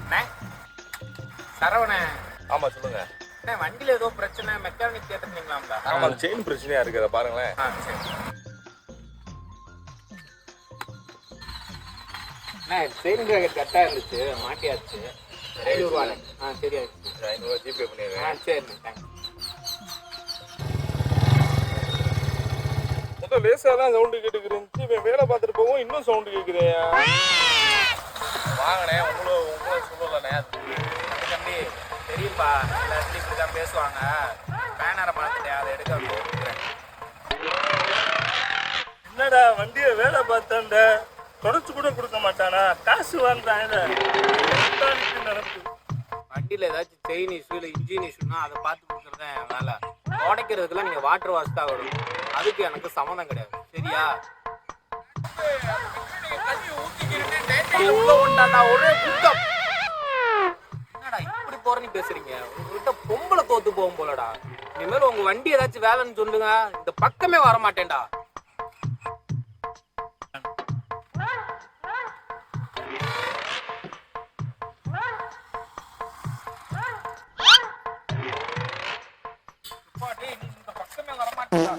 அண்ணே, சரவணே. ஆமா சொல்லுங்க. அண்ணே, வண்டியில ஏதோ பிரச்சனை, மெக்கானிக் கேட்டிருந்தீங்களாம்ல? ஆமா செயின் பிரச்சனையா இருக்கு, அதை பாருங்களேன். சரி. அண்ணே, செயின் கிராக்கெட் கரெக்டாக இருந்துச்சு, மாட்டியாச்சு. 500 ரூபாண்ணே. சரியாச்சு. 500 ரூபா ஜிபே பண்ணிடுறேன். சரிண்ணே, தேங்க்ஸ். முதல் லேசா தான் சவுண்டு கேட்டுக்கிருந்துச்சு, இவன் வேலை பார்த்துட்டு போவோம் இன்னும் சவுண்டு கேட்குறேயா. வாங்கண்ணே, உங்களை சொல்லலண்ணே. தம்பி தெரியும்பா, எல்லா இடத்துலையும் இப்படி தான் பேசுவாங்க. பேனரை பார்த்துட்டேன், அதை எடுக்க போகிறேன். என்னடா வண்டியை வேலை பார்த்தாண்ட தொடச்சு கூட கொடுக்க மாட்டானா, காசு வாங்குறாங்க. நடப்பு வண்டியில் ஏதாச்சும் செயின் இஷ்யூ இல்லை இன்ஜின் இஷ்யூனா அதை பார்த்து கொடுக்குறது என் வேலை. உடைக்கிறதுக்கெல்லாம் நீங்கள் வாட்டர் வாஷ் தான் வரும், அதுக்கு எனக்கு சம்மந்தம் கிடையாது. சரியா? ஒரே குத்தம். என்னடா இப்படி போறேன்னு பேசுறீங்க? உங்ககிட்ட பொம்பளை தோத்து போகும் போலடா. இனிமேல் உங்க வண்டி ஏதாச்சும் வேலைன்னு சொல்லுங்க, இந்த பக்கமே வர மாட்டேன்டா. இந்த பக்கமே வர மாட்டேன்டா.